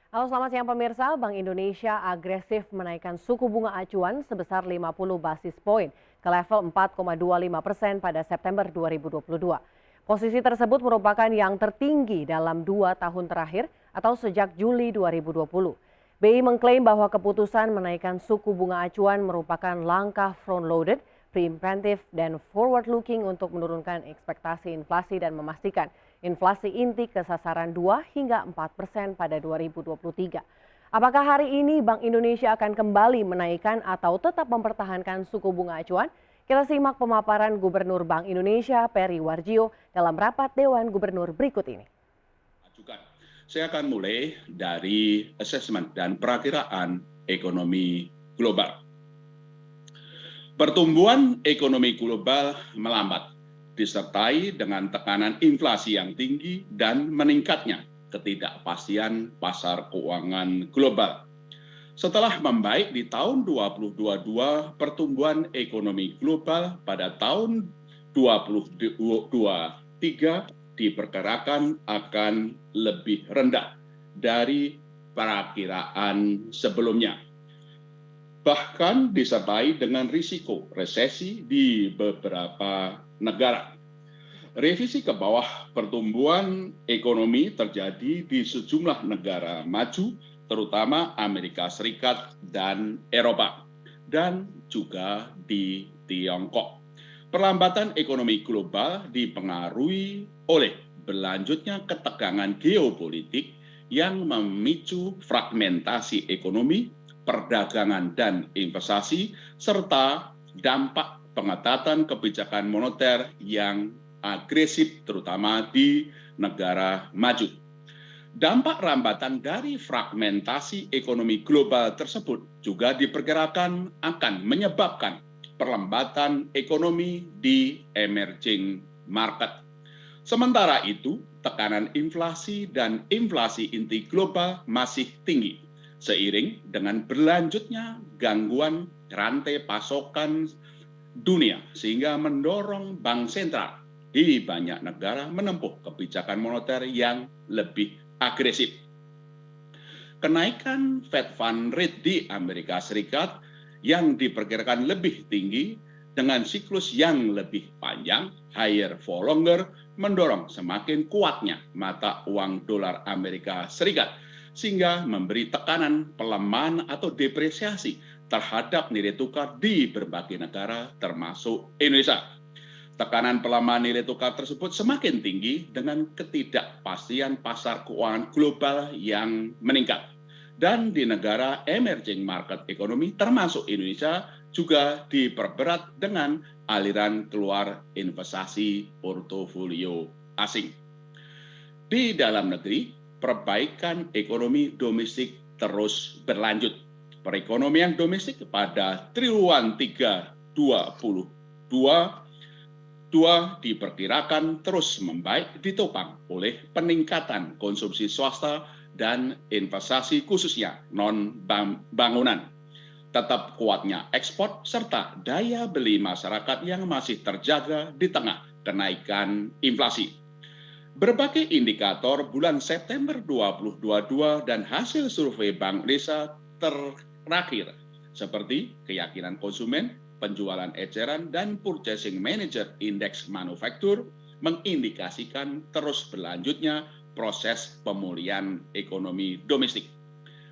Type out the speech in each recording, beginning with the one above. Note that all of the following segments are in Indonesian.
Halo, selamat siang pemirsa. Bank Indonesia agresif menaikkan suku bunga acuan sebesar 50 basis poin ke level 4,25% pada September 2022. Posisi tersebut merupakan yang tertinggi dalam 2 tahun terakhir atau sejak Juli 2020. BI mengklaim bahwa keputusan menaikkan suku bunga acuan merupakan langkah front-loaded, preemptive, dan forward-looking untuk menurunkan ekspektasi inflasi dan memastikan inflasi inti ke sasaran 2 hingga 4% pada 2023. Apakah hari ini Bank Indonesia akan kembali menaikkan atau tetap mempertahankan suku bunga acuan? Kita simak pemaparan Gubernur Bank Indonesia Peri Warjio dalam rapat Dewan Gubernur berikut ini. Saya akan mulai dari asesmen dan perakiraan ekonomi global. Pertumbuhan ekonomi global melambat, disertai dengan tekanan inflasi yang tinggi dan meningkatnya ketidakpastian pasar keuangan global. Setelah membaik di tahun 2022, pertumbuhan ekonomi global pada tahun 2023 diperkirakan akan lebih rendah dari perakiraan sebelumnya. Bahkan disertai dengan risiko resesi di beberapa negara. Revisi ke bawah pertumbuhan ekonomi terjadi di sejumlah negara maju, terutama Amerika Serikat dan Eropa, dan juga di Tiongkok. Perlambatan ekonomi global dipengaruhi oleh berlanjutnya ketegangan geopolitik yang memicu fragmentasi ekonomi, perdagangan dan investasi, serta dampak pengetatan kebijakan moneter yang agresif terutama di negara maju. Dampak rambatan dari fragmentasi ekonomi global tersebut juga diperkirakan akan menyebabkan perlambatan ekonomi di emerging market. Sementara itu, tekanan inflasi dan inflasi inti global masih tinggi, seiring dengan berlanjutnya gangguan rantai pasokan dunia, sehingga mendorong bank sentral di banyak negara menempuh kebijakan moneter yang lebih agresif. Kenaikan Fed Fund Rate di Amerika Serikat yang diperkirakan lebih tinggi dengan siklus yang lebih panjang, higher for longer, mendorong semakin kuatnya mata uang dolar Amerika Serikat, sehingga memberi tekanan pelemahan atau depresiasi terhadap nilai tukar di berbagai negara termasuk Indonesia. Tekanan pelemahan nilai tukar tersebut semakin tinggi dengan ketidakpastian pasar keuangan global yang meningkat. Dan di negara emerging market economy termasuk Indonesia juga diperberat dengan aliran keluar investasi portofolio asing. Di dalam negeri, perbaikan ekonomi domestik terus berlanjut. Perekonomian domestik pada triwulan 3 2022 diperkirakan terus membaik ditopang oleh peningkatan konsumsi swasta dan investasi khususnya non-bangunan. Tetap kuatnya ekspor serta daya beli masyarakat yang masih terjaga di tengah kenaikan inflasi. Berbagai indikator bulan September 2022 dan hasil survei Bank Indonesia terakhir seperti keyakinan konsumen, penjualan eceran, dan Purchasing Manager Index Manufaktur mengindikasikan terus berlanjutnya proses pemulihan ekonomi domestik.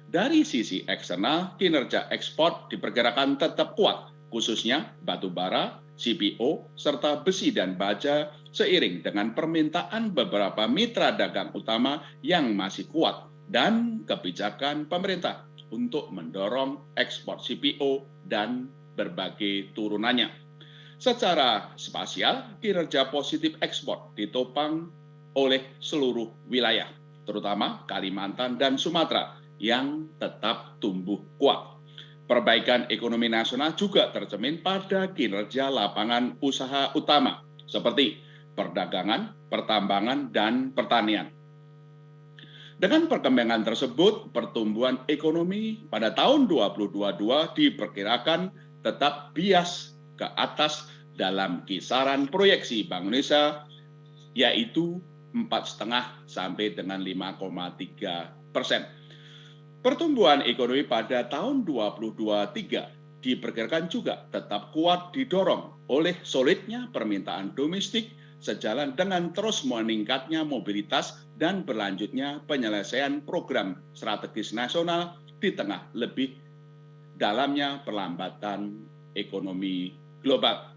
Dari sisi eksternal, kinerja ekspor diperkirakan tetap kuat, khususnya batu bara, CPO, serta besi dan baja, seiring dengan permintaan beberapa mitra dagang utama yang masih kuat dan kebijakan pemerintah untuk mendorong ekspor CPO dan berbagai turunannya. Secara spasial, kinerja positif ekspor ditopang oleh seluruh wilayah, terutama Kalimantan dan Sumatera, yang tetap tumbuh kuat. Perbaikan ekonomi nasional juga tercermin pada kinerja lapangan usaha utama, seperti perdagangan, pertambangan, dan pertanian. Dengan perkembangan tersebut, pertumbuhan ekonomi pada tahun 2022 diperkirakan tetap bias ke atas dalam kisaran proyeksi Bank Indonesia, yaitu 4,5 sampai dengan 5,3%. Pertumbuhan ekonomi pada tahun 2023 diperkirakan juga tetap kuat didorong oleh solidnya permintaan domestik sejalan dengan terus meningkatnya mobilitas dan berlanjutnya penyelesaian program strategis nasional di tengah lebih dalamnya perlambatan ekonomi global.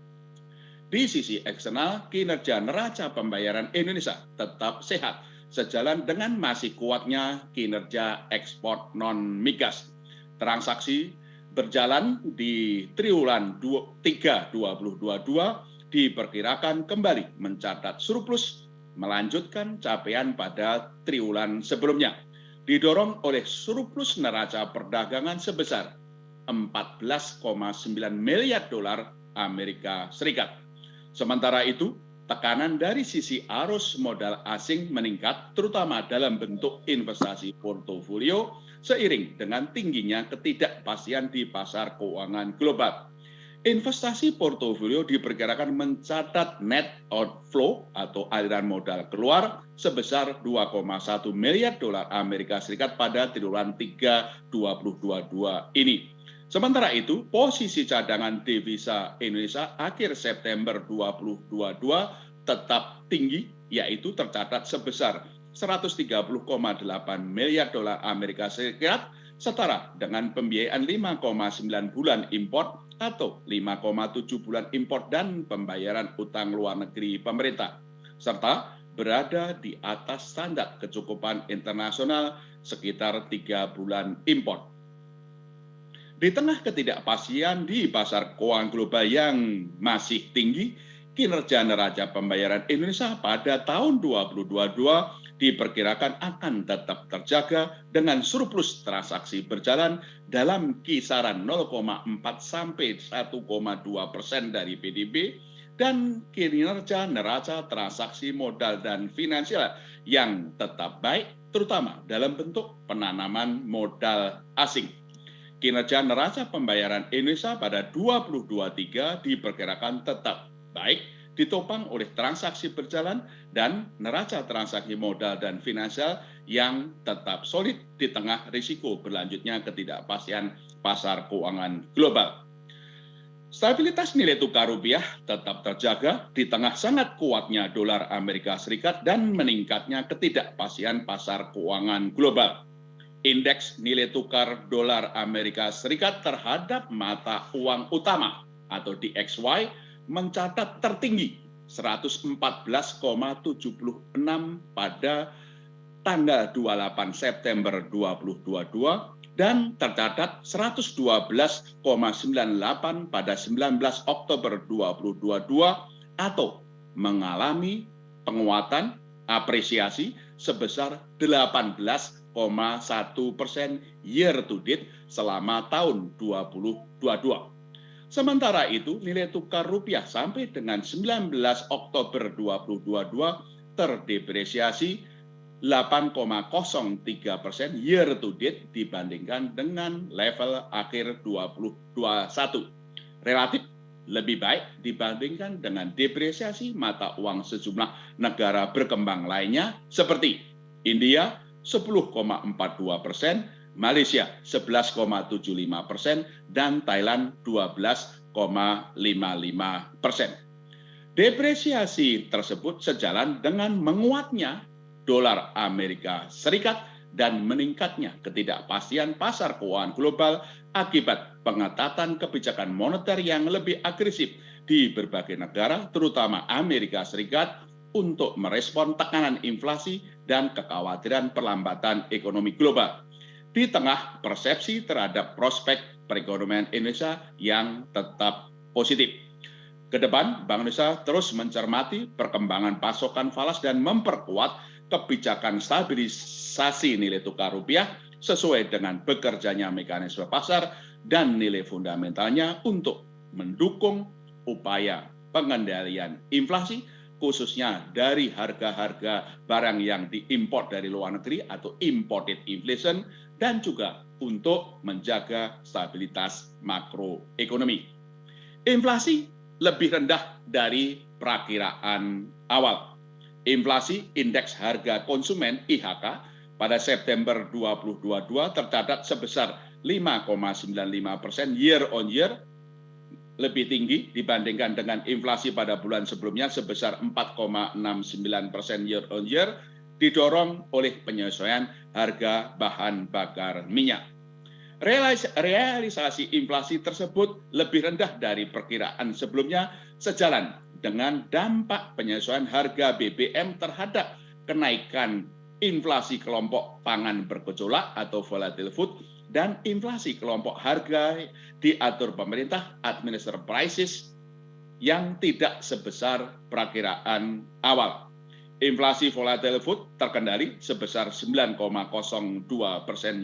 Di sisi eksternal, kinerja neraca pembayaran Indonesia tetap sehat sejalan dengan masih kuatnya kinerja ekspor non-migas. Transaksi berjalan di triwulan 3 2022 diperkirakan kembali mencatat surplus melanjutkan capaian pada triwulan sebelumnya, didorong oleh surplus neraca perdagangan sebesar 14,9 miliar dolar Amerika Serikat. Sementara itu, tekanan dari sisi arus modal asing meningkat, terutama dalam bentuk investasi portofolio, seiring dengan tingginya ketidakpastian di pasar keuangan global. Investasi portofolio diperkirakan mencatat net outflow atau aliran modal keluar sebesar 2,1 miliar dolar Amerika Serikat pada triwulan 3 2022 ini. Sementara itu, posisi cadangan devisa Indonesia akhir September 2022 tetap tinggi, yaitu tercatat sebesar 130,8 miliar dolar Amerika Serikat, setara dengan pembiayaan 5,9 bulan impor atau 5,7 bulan impor dan pembayaran utang luar negeri pemerintah, serta berada di atas standar kecukupan internasional sekitar 3 bulan impor. Di tengah ketidakpastian di pasar keuangan global yang masih tinggi, kinerja neraca pembayaran Indonesia pada tahun 2022 diperkirakan akan tetap terjaga dengan surplus transaksi berjalan dalam kisaran 0,4 sampai 1,2% dari PDB dan kinerja neraca transaksi modal dan finansial yang tetap baik, terutama dalam bentuk penanaman modal asing. Kinerja neraca pembayaran Indonesia pada 2023 diperkirakan tetap baik, ditopang oleh transaksi berjalan dan neraca transaksi modal dan finansial yang tetap solid di tengah risiko berlanjutnya ketidakpastian pasar keuangan global. Stabilitas nilai tukar rupiah tetap terjaga di tengah sangat kuatnya dolar Amerika Serikat dan meningkatnya ketidakpastian pasar keuangan global. Indeks nilai tukar dolar Amerika Serikat terhadap mata uang utama atau DXY mencatat tertinggi 114,76 pada tanggal 28 September 2022 dan tercatat 112,98 pada 19 Oktober 2022 atau mengalami penguatan apresiasi sebesar 18,1% year to date selama tahun 2022. Sementara itu, nilai tukar rupiah sampai dengan 19 Oktober 2022 terdepresiasi 8,03% year to date dibandingkan dengan level akhir 2021. Relatif lebih baik dibandingkan dengan depresiasi mata uang sejumlah negara berkembang lainnya seperti India 10,42%, Malaysia 11,75%, dan Thailand 12,55%. Depresiasi tersebut sejalan dengan menguatnya dolar Amerika Serikat dan meningkatnya ketidakpastian pasar keuangan global akibat pengetatan kebijakan moneter yang lebih agresif di berbagai negara, terutama Amerika Serikat, untuk merespon tekanan inflasi dan kekhawatiran perlambatan ekonomi global. Di tengah persepsi terhadap prospek perekonomian Indonesia yang tetap positif. Kedepan, Bank Indonesia terus mencermati perkembangan pasokan falas dan memperkuat kebijakan stabilisasi nilai tukar rupiah sesuai dengan bekerjanya mekanisme pasar dan nilai fundamentalnya untuk mendukung upaya pengendalian inflasi, khususnya dari harga-harga barang yang diimpor dari luar negeri atau imported inflation, dan juga untuk menjaga stabilitas makroekonomi. Inflasi lebih rendah dari perakiraan awal. Inflasi indeks harga konsumen IHK pada September 2022 tercatat sebesar 5,95% year on year, lebih tinggi dibandingkan dengan inflasi pada bulan sebelumnya sebesar 4,69% year on year, didorong oleh penyesuaian harga bahan bakar minyak. Realisasi inflasi tersebut lebih rendah dari perkiraan sebelumnya sejalan dengan dampak penyesuaian harga BBM terhadap kenaikan inflasi kelompok pangan bergejolak atau volatile food dan inflasi kelompok harga diatur pemerintah administered prices yang tidak sebesar perakiraan awal. Inflasi volatile food terkendali sebesar 9,02%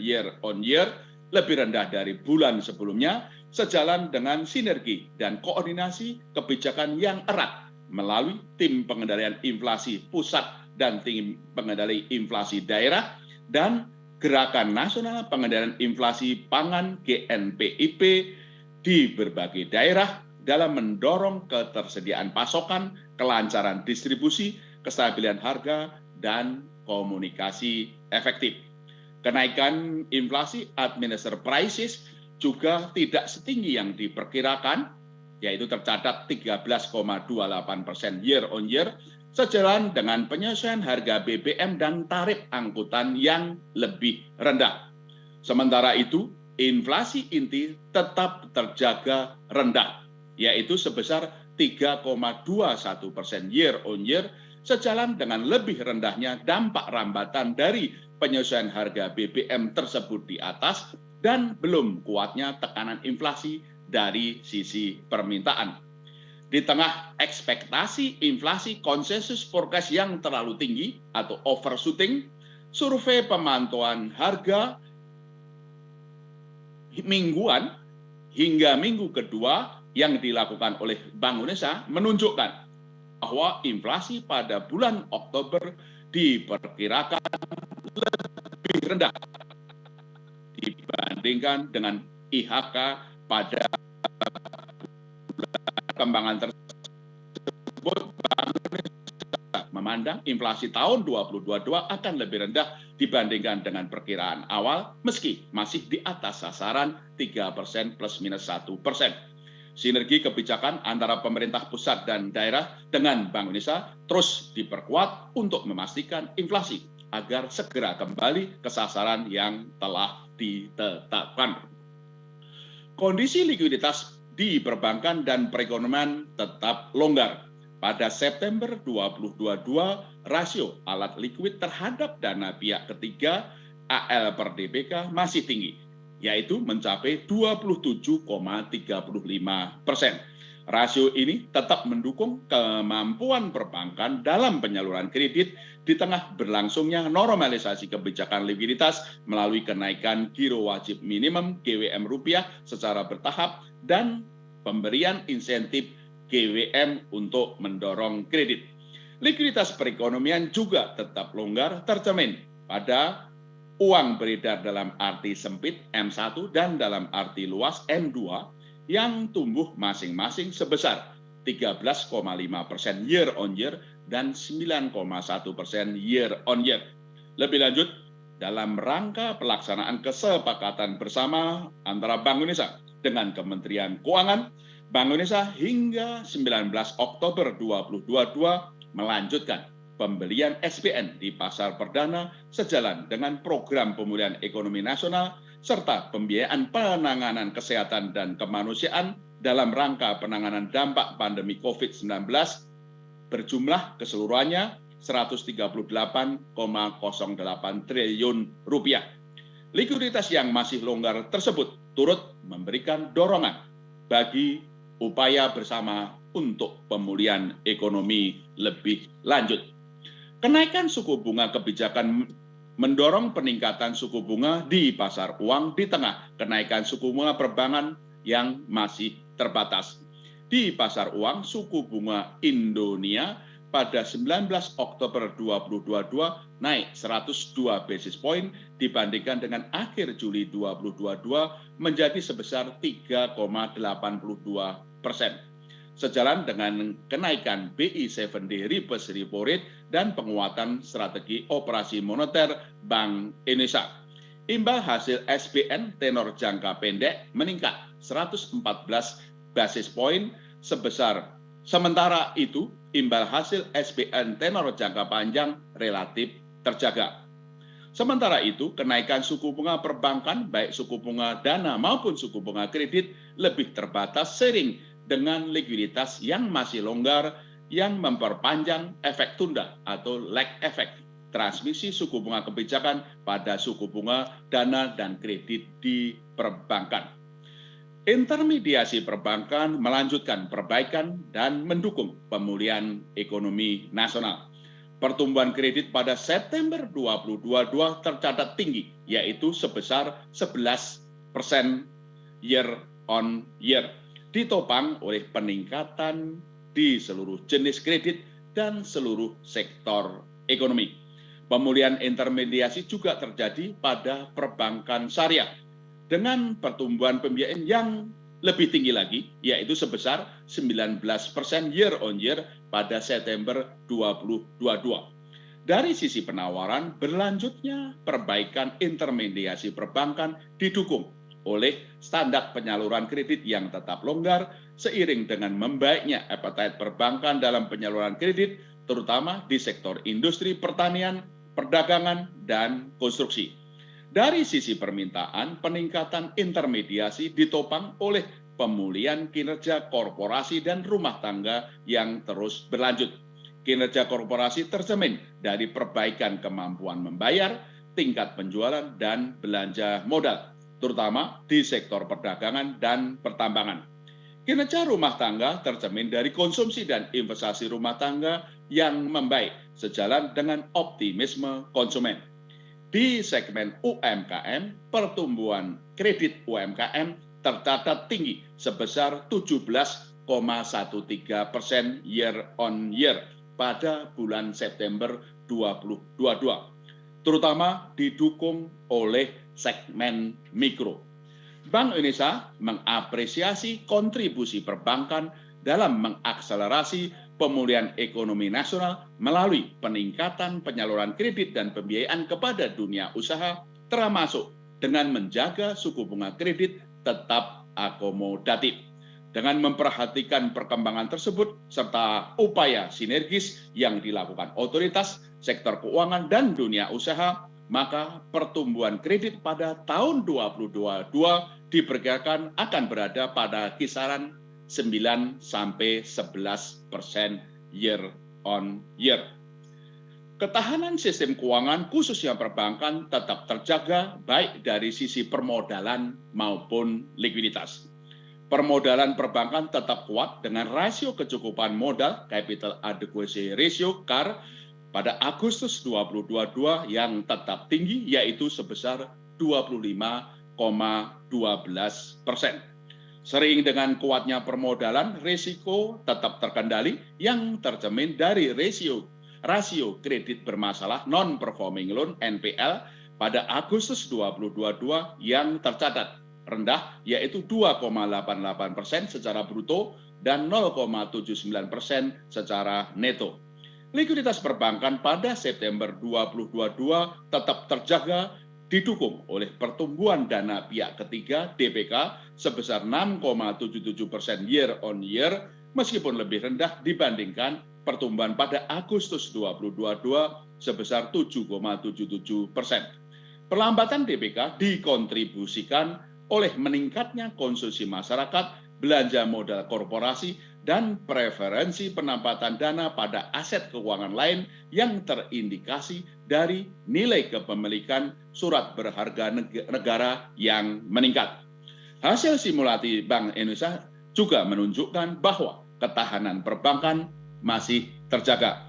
year on year, lebih rendah dari bulan sebelumnya, sejalan dengan sinergi dan koordinasi kebijakan yang erat melalui tim pengendalian inflasi pusat dan tim pengendali inflasi daerah dan Gerakan Nasional Pengendalian Inflasi Pangan GNPIP di berbagai daerah dalam mendorong ketersediaan pasokan, kelancaran distribusi, kestabilan harga, dan komunikasi efektif. Kenaikan inflasi administered prices juga tidak setinggi yang diperkirakan, yaitu tercatat 13,28% year on year, sejalan dengan penyesuaian harga BBM dan tarif angkutan yang lebih rendah. Sementara itu, inflasi inti tetap terjaga rendah, yaitu sebesar 3,21% year on year, sejalan dengan lebih rendahnya dampak rambatan dari penyesuaian harga BBM tersebut di atas dan belum kuatnya tekanan inflasi dari sisi permintaan. Di tengah ekspektasi inflasi konsensus forecast yang terlalu tinggi atau overshooting, survei pemantauan harga mingguan hingga minggu kedua yang dilakukan oleh Bank Indonesia menunjukkan bahwa inflasi pada bulan Oktober diperkirakan lebih rendah dibandingkan dengan IHK pada perkembangan tersebut. Bank Indonesia memandang inflasi tahun 2022 akan lebih rendah dibandingkan dengan perkiraan awal meski masih di atas sasaran 3% plus minus 1%. Sinergi kebijakan antara pemerintah pusat dan daerah dengan Bank Indonesia terus diperkuat untuk memastikan inflasi agar segera kembali ke sasaran yang telah ditetapkan. Kondisi likuiditas di perbankan dan perekonomian tetap longgar. Pada September 2022, rasio alat likuid terhadap dana pihak ketiga AL per DBK masih tinggi, yaitu mencapai 27,35%. Rasio ini tetap mendukung kemampuan perbankan dalam penyaluran kredit di tengah berlangsungnya normalisasi kebijakan likuiditas melalui kenaikan giro wajib minimum GWM rupiah secara bertahap dan pemberian insentif GWM untuk mendorong kredit. Likuiditas perekonomian juga tetap longgar tercermin pada uang beredar dalam arti sempit M1 dan dalam arti luas M2 yang tumbuh masing-masing sebesar 13,5% year on year dan 9,1% year on year. Lebih lanjut, dalam rangka pelaksanaan kesepakatan bersama antara Bank Indonesia dengan Kementerian Keuangan, Bank Indonesia hingga 19 Oktober 2022 melanjutkan pembelian SBN di pasar perdana sejalan dengan program pemulihan ekonomi nasional serta pembiayaan penanganan kesehatan dan kemanusiaan dalam rangka penanganan dampak pandemi COVID-19 berjumlah keseluruhannya 138,08 triliun rupiah. Likuiditas yang masih longgar tersebut turut memberikan dorongan bagi upaya bersama untuk pemulihan ekonomi lebih lanjut. Kenaikan suku bunga kebijakan mendorong peningkatan suku bunga di pasar uang di tengah kenaikan suku bunga perbankan yang masih terbatas. Di pasar uang, suku bunga Indonesia pada 19 Oktober 2022 naik 102 basis point dibandingkan dengan akhir Juli 2022 menjadi sebesar 3,82%. sejalan dengan kenaikan BI 7 reverse repo rate dan penguatan strategi operasi moneter Bank Indonesia. Imbal hasil SBN tenor jangka pendek meningkat 114 basis point sementara itu imbal hasil SBN tenor jangka panjang relatif terjaga. Sementara itu, kenaikan suku bunga perbankan, baik suku bunga dana maupun suku bunga kredit, lebih terbatas seiring dengan likuiditas yang masih longgar yang memperpanjang efek tunda atau lag effect transmisi suku bunga kebijakan pada suku bunga dana dan kredit di perbankan. Intermediasi perbankan melanjutkan perbaikan dan mendukung pemulihan ekonomi nasional. Pertumbuhan kredit pada September 2022 tercatat tinggi, yaitu sebesar 11% year on year, ditopang oleh peningkatan di seluruh jenis kredit dan seluruh sektor ekonomi. Pemulihan intermediasi juga terjadi pada perbankan syariah dengan pertumbuhan pembiayaan yang lebih tinggi lagi, yaitu sebesar 19% year on year pada September 2022. Dari sisi penawaran, berlanjutnya perbaikan intermediasi perbankan didukung oleh standar penyaluran kredit yang tetap longgar seiring dengan membaiknya appetite perbankan dalam penyaluran kredit, terutama di sektor industri pertanian, perdagangan, dan konstruksi. Dari sisi permintaan, peningkatan intermediasi ditopang oleh pemulihan kinerja korporasi dan rumah tangga yang terus berlanjut. Kinerja korporasi tercermin dari perbaikan kemampuan membayar, tingkat penjualan, dan belanja modal, terutama di sektor perdagangan dan pertambangan. Kinerja rumah tangga tercermin dari konsumsi dan investasi rumah tangga yang membaik sejalan dengan optimisme konsumen. Di segmen UMKM, pertumbuhan kredit UMKM tercatat tinggi sebesar 17,13% year on year pada bulan September 2022, terutama didukung oleh segmen mikro. Bank Indonesia mengapresiasi kontribusi perbankan dalam mengakselerasi pemulihan ekonomi nasional melalui peningkatan penyaluran kredit dan pembiayaan kepada dunia usaha, termasuk dengan menjaga suku bunga kredit tetap akomodatif. Dengan memperhatikan perkembangan tersebut serta upaya sinergis yang dilakukan otoritas, sektor keuangan, dan dunia usaha, maka pertumbuhan kredit pada tahun 2022 diperkirakan akan berada pada kisaran 9-11% year on year. Ketahanan sistem keuangan khususnya perbankan tetap terjaga baik dari sisi permodalan maupun likuiditas. Permodalan perbankan tetap kuat dengan rasio kecukupan modal Capital Adequacy Ratio CAR pada Agustus 2022 yang tetap tinggi, yaitu sebesar 25,12%. Sering dengan kuatnya permodalan, risiko tetap terkendali yang tercermin dari rasio kredit bermasalah non-performing loan (NPL) pada Agustus 2022 yang tercatat rendah, yaitu 2,88% secara bruto dan 0,79% secara neto. Likuiditas perbankan pada September 2022 tetap terjaga didukung oleh pertumbuhan dana pihak ketiga (DPK) sebesar 6,77% year on year, meskipun lebih rendah dibandingkan pertumbuhan pada Agustus 2022 sebesar 7,77%. Perlambatan DPK dikontribusikan oleh meningkatnya konsumsi masyarakat, belanja modal korporasi, dan preferensi penempatan dana pada aset keuangan lain yang terindikasi dari nilai kepemilikan surat berharga negara yang meningkat. Hasil simulasi Bank Indonesia juga menunjukkan bahwa ketahanan perbankan masih terjaga.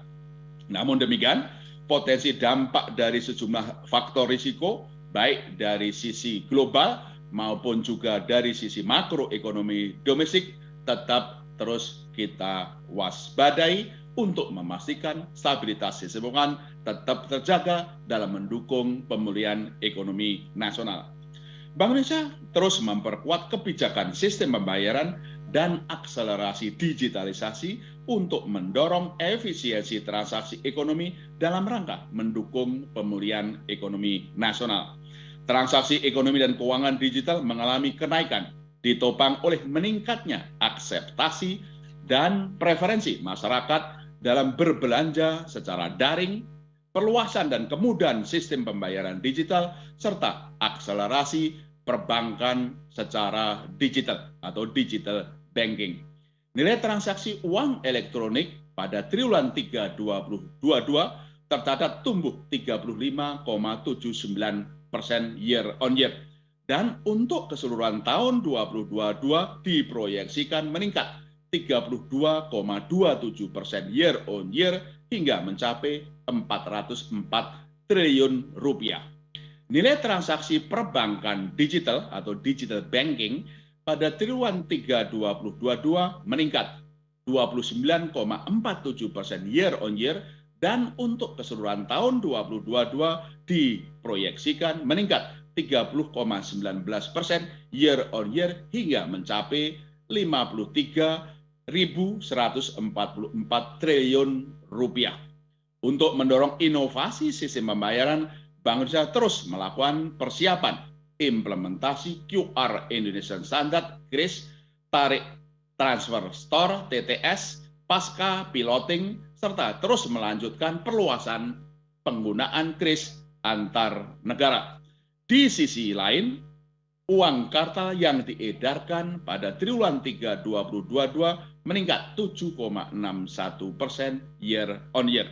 Namun demikian, potensi dampak dari sejumlah faktor risiko, baik dari sisi global maupun juga dari sisi makroekonomi domestik, tetap terus kita waspadai untuk memastikan stabilitas sistem keuangan tetap terjaga dalam mendukung pemulihan ekonomi nasional. Bank Indonesia terus memperkuat kebijakan sistem pembayaran dan akselerasi digitalisasi untuk mendorong efisiensi transaksi ekonomi dalam rangka mendukung pemulihan ekonomi nasional. Transaksi ekonomi dan keuangan digital mengalami kenaikan, ditopang oleh meningkatnya akseptasi dan preferensi masyarakat dalam berbelanja secara daring, perluasan dan kemudahan sistem pembayaran digital, serta akselerasi perbankan secara digital atau digital banking. Nilai transaksi uang elektronik pada triwulan 3 2022 tercatat tumbuh 35,79% year on year. Dan untuk keseluruhan tahun 2022 diproyeksikan meningkat 32,27% year on year hingga mencapai 404 triliun rupiah. Nilai transaksi perbankan digital atau digital banking pada triwulan 3 2022 meningkat 29,47% year on year dan untuk keseluruhan tahun 2022 diproyeksikan meningkat 30,19% year on year hingga mencapai 53.144 triliun rupiah. Untuk mendorong inovasi sistem pembayaran, Bank Indonesia terus melakukan persiapan implementasi QR Indonesian Standard (QRIS), tarik transfer store (TTS), pasca piloting, serta terus melanjutkan perluasan penggunaan QRIS antar negara. Di sisi lain, uang kartal yang diedarkan pada triwulan 3 2022 meningkat 7,61% year on year.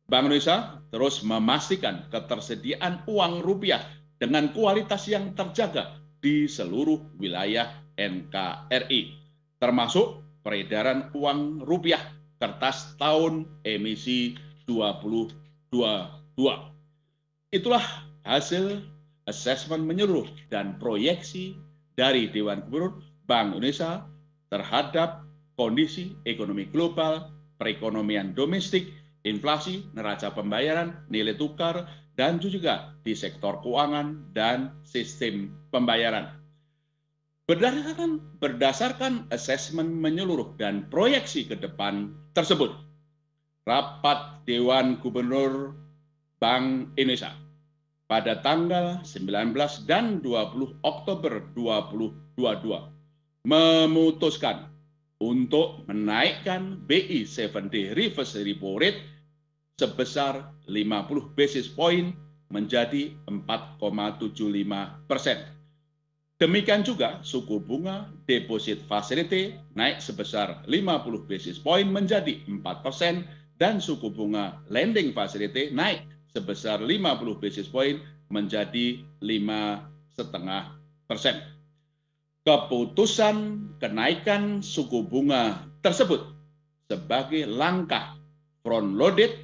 Bank Indonesia terus memastikan ketersediaan uang rupiah dengan kualitas yang terjaga di seluruh wilayah NKRI, termasuk peredaran uang rupiah kertas tahun emisi 2022. Itulah hasil asesmen menyeluruh dan proyeksi dari Dewan Gubernur Bank Indonesia terhadap kondisi ekonomi global, perekonomian domestik, inflasi, neraca pembayaran, nilai tukar, dan juga di sektor keuangan dan sistem pembayaran. Berdasarkan asesmen menyeluruh dan proyeksi ke depan tersebut, rapat Dewan Gubernur Bank Indonesia pada tanggal 19 dan 20 Oktober 2022 memutuskan untuk menaikkan BI 7-day reverse repo rate sebesar 50 basis point menjadi 4,75%. Demikian juga suku bunga deposit facility naik sebesar 50 basis point menjadi 4% dan suku bunga lending facility naik sebesar 50 basis point menjadi 5,5%. Keputusan kenaikan suku bunga tersebut sebagai langkah front-loaded,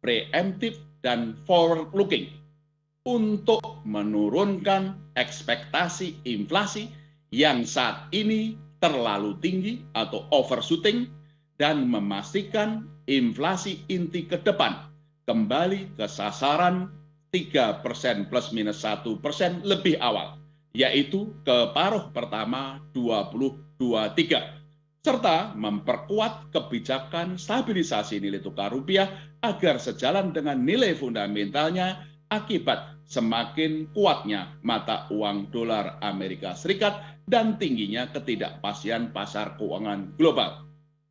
preemptive, dan forward-looking untuk menurunkan ekspektasi inflasi yang saat ini terlalu tinggi atau overshooting dan memastikan inflasi inti ke depan kembali ke sasaran 3% plus minus 1% lebih awal, yaitu ke paruh pertama 2023, serta memperkuat kebijakan stabilisasi nilai tukar rupiah agar sejalan dengan nilai fundamentalnya akibat semakin kuatnya mata uang dolar Amerika Serikat dan tingginya ketidakpastian pasar keuangan global.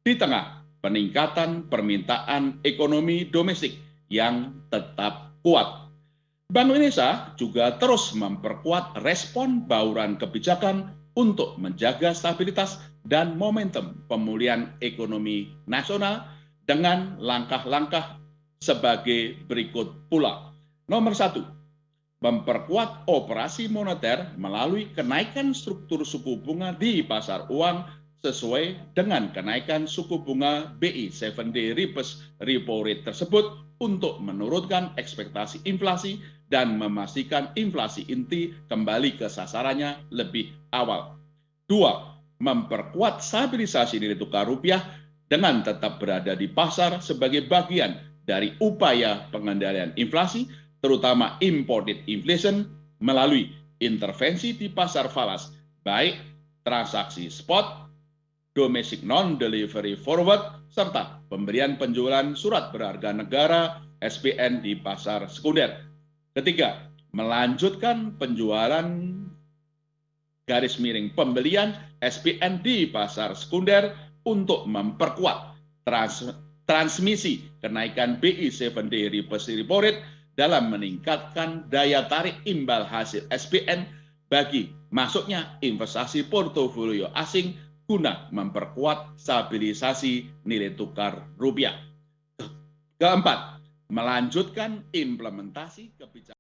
Di tengah peningkatan permintaan ekonomi domestik yang tetap kuat, Bank Indonesia juga terus memperkuat respon bauran kebijakan untuk menjaga stabilitas dan momentum pemulihan ekonomi nasional dengan langkah-langkah sebagai berikut pula. Nomor 1, memperkuat operasi moneter melalui kenaikan struktur suku bunga di pasar uang sesuai dengan kenaikan suku bunga BI 7-day reverse repo rate tersebut untuk menurunkan ekspektasi inflasi dan memastikan inflasi inti kembali ke sasarannya lebih awal. 2, memperkuat stabilisasi nilai tukar rupiah dengan tetap berada di pasar sebagai bagian dari upaya pengendalian inflasi, terutama imported inflation, melalui intervensi di pasar falas, baik transaksi spot, domestic non-delivery forward, serta pemberian penjualan surat berharga negara SPN di pasar sekunder. Ketiga, melanjutkan penjualan garis miring pembelian SPN di pasar sekunder untuk memperkuat transmisi kenaikan BI 7-day repo rate dalam meningkatkan daya tarik imbal hasil SPN bagi masuknya investasi portofolio asing guna memperkuat stabilisasi nilai tukar rupiah. Keempat, melanjutkan implementasi kebijakan